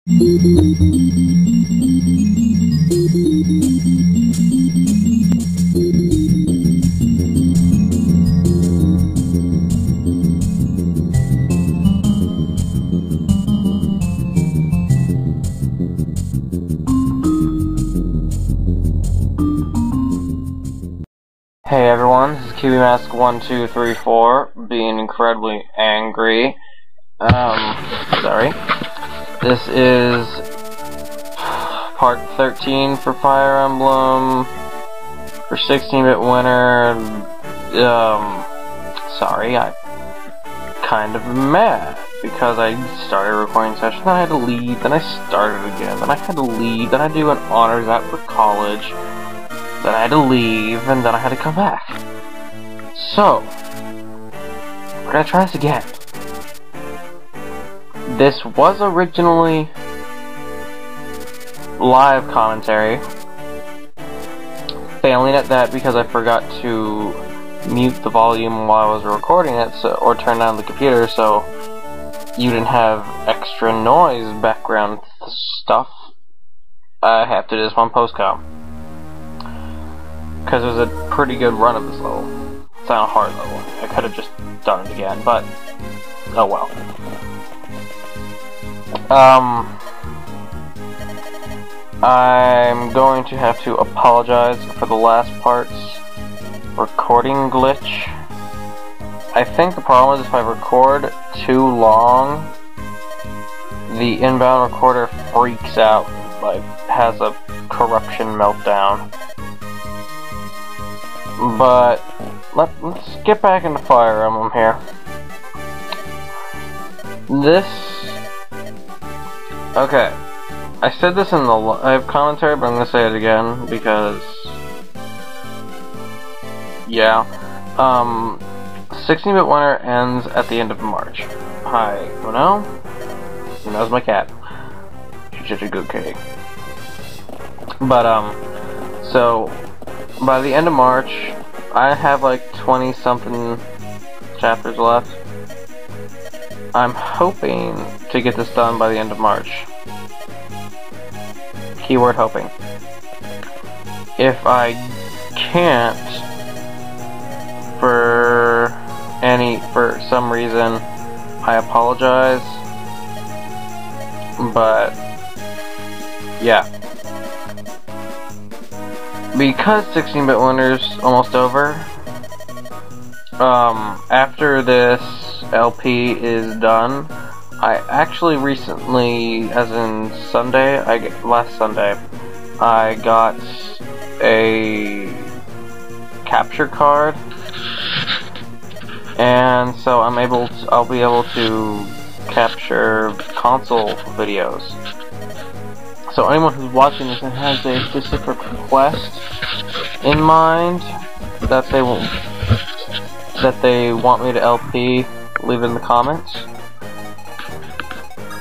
Hey everyone, this is QBMask1234 being incredibly angry. Sorry. This is part 13 for Fire Emblem for 16-bit winner. Sorry, I'm kind of mad because I started a recording session, then I had to leave, then I started again, then I had to leave, then I do an honors app for college, then I had to leave, and then I had to come back. So, we're gonna try this again. This was originally live commentary. Failing at that because I forgot to mute the volume while I was recording it, or turn down the computer so you didn't have extra noise background stuff. I have to do this one post-com. Because it was a pretty good run of this level. It's not a hard level. I could have just done it again, but oh well. I'm going to have to apologize for the last part's recording glitch. I think the problem is if I record too long, the inbound recorder freaks out, like has a corruption meltdown. But let's get back into Fire Emblem here. Okay, I said this in the live commentary, but I'm gonna say it again because, yeah, 16-bit winter ends at the end of March. Hi, Uno. Uno's my cat. She's such a good kitty. But so by the end of March, I have like 20-something chapters left. I'm hoping to get this done by the end of March. Keyword hoping. If I can't, for some reason, I apologize. But yeah. Because 16-bit winter's almost over, after this LP is done, I actually recently, as in last Sunday, I got a capture card, and so I'll be able to capture console videos. So anyone who's watching this and has a specific request in mind that they want me to LP, leave it in the comments.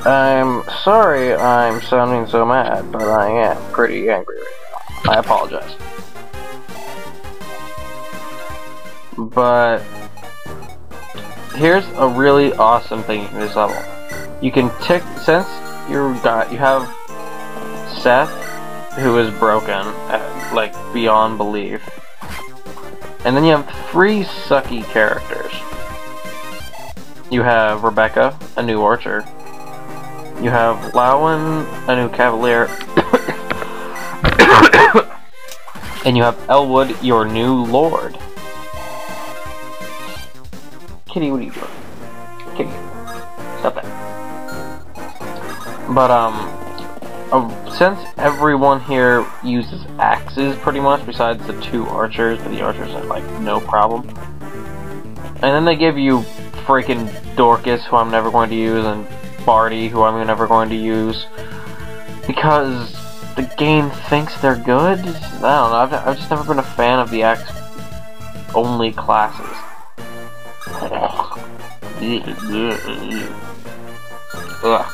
I'm sorry I'm sounding so mad, but I am pretty angry right now. I apologize. But here's a really awesome thing in this level. You can since you have Seth, who is broken, like beyond belief. And then you have 3 sucky characters. You have Rebecca, a new archer. You have Lowen, a new cavalier. And you have Elwood, your new lord. Kitty, what are you doing? Kitty, stop that. But, since everyone here uses axes pretty much, besides the 2 archers, but the archers are like no problem. And then they give you freaking Dorcas, who I'm never going to use, and Barty, who I'm never going to use, because the game thinks they're good? I don't know, I've just never been a fan of the axe-only classes. Ugh.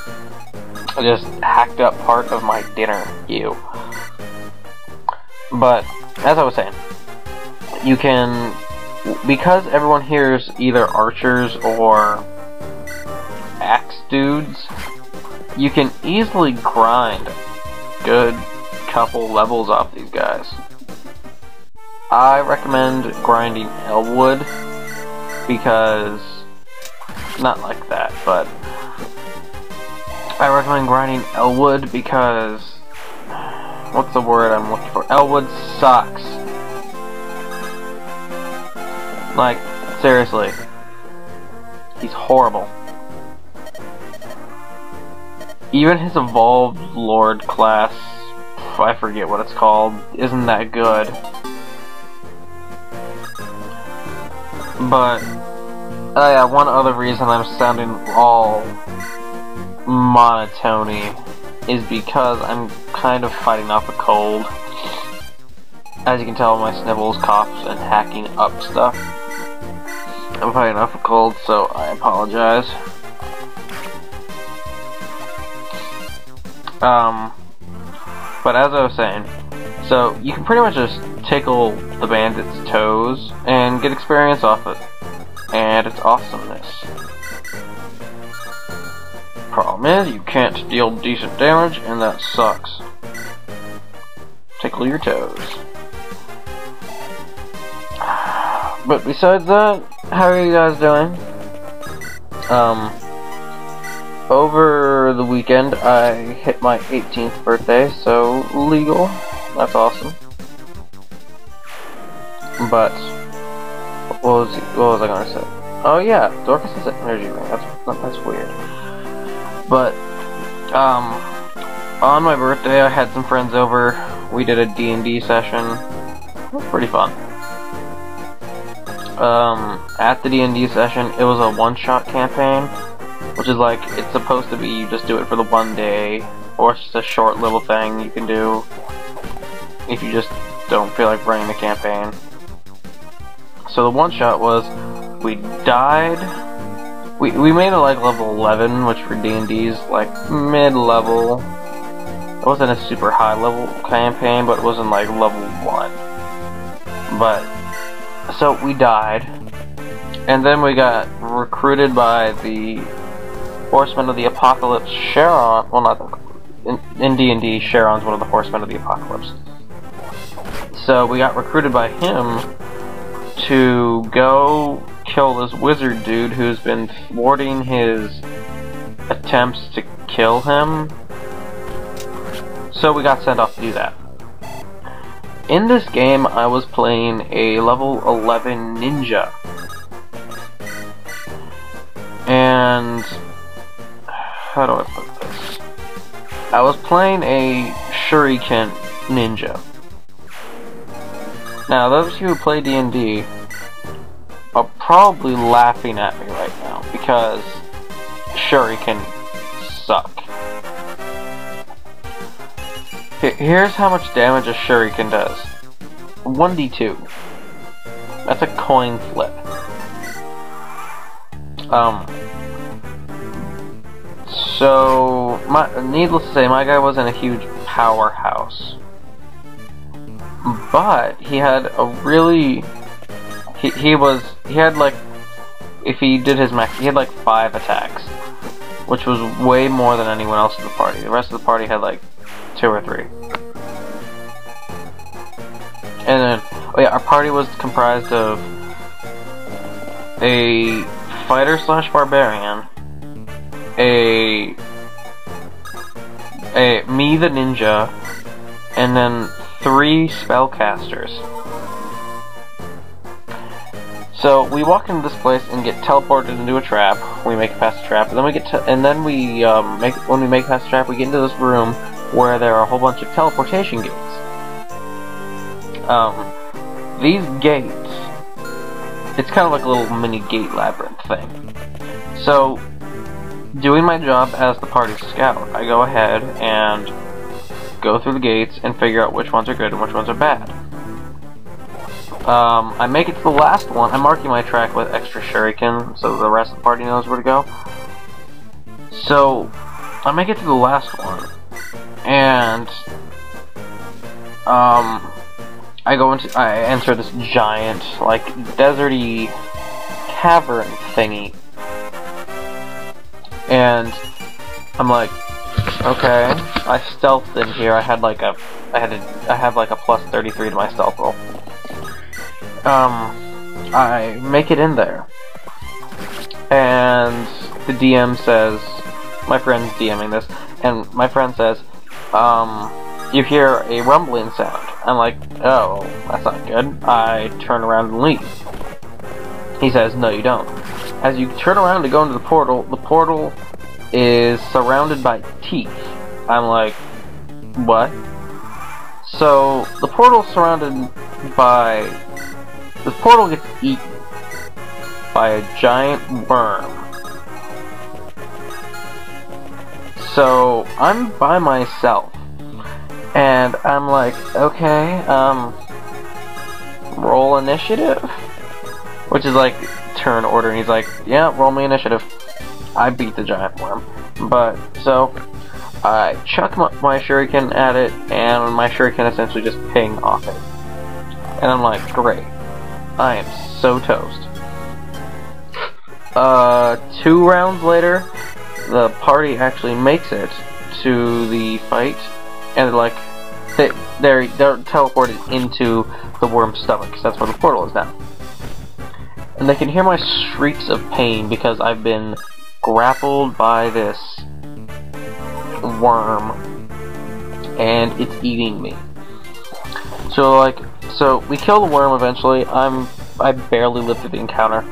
I just hacked up part of my dinner, But, as I was saying, you can, because everyone here is either archers or axe dudes, you can easily grind a good couple levels off these guys. I recommend grinding Elwood because, not like that, but I recommend grinding Elwood because, what's the word I'm looking for? Elwood sucks. Like, seriously. He's horrible. Even his evolved Lord class, I forget what it's called, isn't that good. But, yeah, one other reason I'm sounding all monotony is because I'm kind of fighting off a cold. As you can tell, my sniffles, coughs, and hacking up stuff. I'm fighting off a cold, so I apologize. But as I was saying, so you can pretty much just tickle the bandit's toes and get experience off it, and it's awesomeness. Problem is, you can't deal decent damage, and that sucks. Tickle your toes. But besides that, how are you guys doing? Over the weekend, I hit my 18th birthday, so legal. That's awesome. But what was I gonna say? Oh yeah, Dorcas has an energy ring. That's weird. But on my birthday, I had some friends over. We did a D&D session. It was pretty fun. At the D&D session, it was a one-shot campaign, which is like, it's supposed to be you just do it for the one day, or it's just a short little thing you can do if you just don't feel like running the campaign. So the one-shot was, we died, we made it like level 11, which for D&D's like mid-level. It wasn't a super high-level campaign, but it wasn't like level 1. But, so we died, and then we got recruited by the Horsemen of the Apocalypse, Charon. Well, not the, in D&D, Charon's one of the Horsemen of the Apocalypse. So we got recruited by him to go kill this wizard dude who's been thwarting his attempts to kill him. So we got sent off to do that. In this game, I was playing a level 11 ninja. And how do I put this? I was playing a shuriken ninja. Now, those of you who play D&D are probably laughing at me right now because shuriken suck. Here's how much damage a shuriken does. 1d2. That's a coin flip. So, needless to say, my guy wasn't a huge powerhouse. But, he had a really... He had like... If he did his max, he had like 5 attacks. Which was way more than anyone else in the party. The rest of the party had like 2 or 3. And then, oh yeah, our party was comprised of a fighter slash barbarian, me the ninja, and then 3 spellcasters. So we walk into this place and get teleported into a trap. We make it past the trap, and then when we make it past the trap, we get into this room where there are a whole bunch of teleportation gates. These gates, it's kind of like a little mini gate labyrinth thing. So, doing my job as the party scout, I go ahead and go through the gates and figure out which ones are good and which ones are bad. I make it to the last one. I'm marking my track with extra shuriken so the rest of the party knows where to go. So, I make it to the last one, and I enter this giant, like, deserty cavern thingy, and I'm like, Okay, I stealthed in here. I have like a plus 33 to my stealth roll. I make it in there, and the DM says, my friend's DMing this, and my friend says, you hear a rumbling sound. I'm like, oh, that's not good. I turn around and leave. He says, no, you don't. As you turn around to go into the portal is surrounded by teeth. I'm like, what? So, the portal's surrounded by... The portal gets eaten by a giant worm. So, I'm by myself. And I'm like, okay, roll initiative? Which is like, turn order, and he's like, yeah, roll me initiative. I beat the giant worm. But, so, I chuck my shuriken at it, and my shuriken essentially just ping off it. And I'm like, great. I am so toast. 2 rounds later, the party actually makes it to the fight, and they're teleported into the worm's stomach, because that's where the portal is now. And they can hear my shrieks of pain because I've been grappled by this worm, and it's eating me. So we kill the worm eventually. I barely lived through the encounter,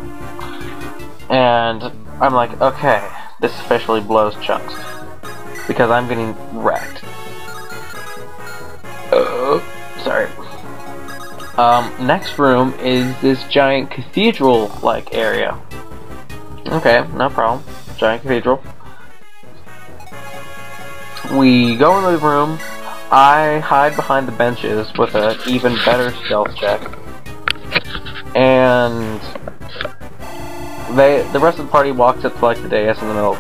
and I'm like, okay, this officially blows chunks because I'm getting wrecked. Sorry. Next room is this giant cathedral-like area. Okay, no problem. Giant cathedral. We go into the room. I hide behind the benches with an even better stealth check. And the rest of the party walks up to like the dais in the middle.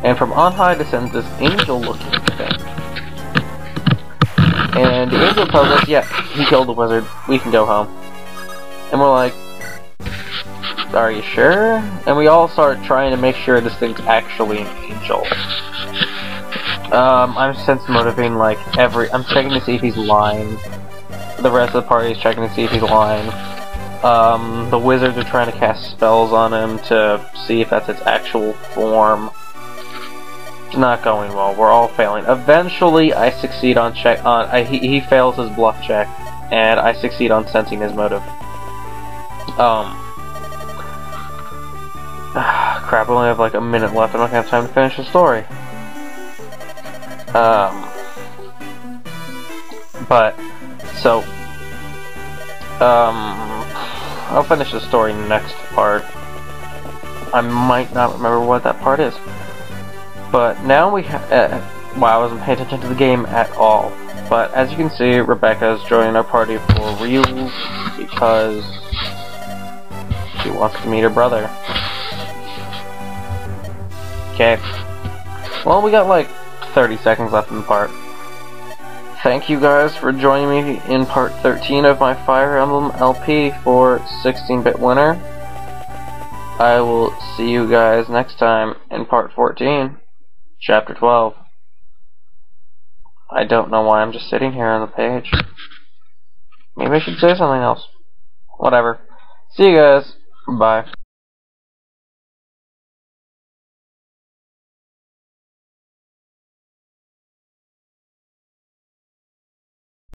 And from on high descends this angel-looking thing. And the angel tells us, yeah, he killed the wizard, we can go home. And we're like, are you sure? And we all start trying to make sure this thing's actually an angel. I'm sense motivating like I'm checking to see if he's lying. The rest of the party is checking to see if he's lying. The wizards are trying to cast spells on him to see if that's its actual form. It's not going well. We're all failing. Eventually, I succeed on he fails his bluff check, and I succeed on sensing his motive. Crap, I only have like a minute left. I'm not gonna have time to finish the story. I'll finish the story next part. I might not remember what that part is. But now we wow, I wasn't paying attention to the game at all. But as you can see, Rebecca's joining our party for real because she wants to meet her brother. Okay. Well, we got like 30 seconds left in the part. Thank you guys for joining me in part 13 of my Fire Emblem LP for 16-bit winner. I will see you guys next time in part 14, chapter 12. I don't know why I'm just sitting here on the page. Maybe I should say something else. Whatever. See you guys. Bye.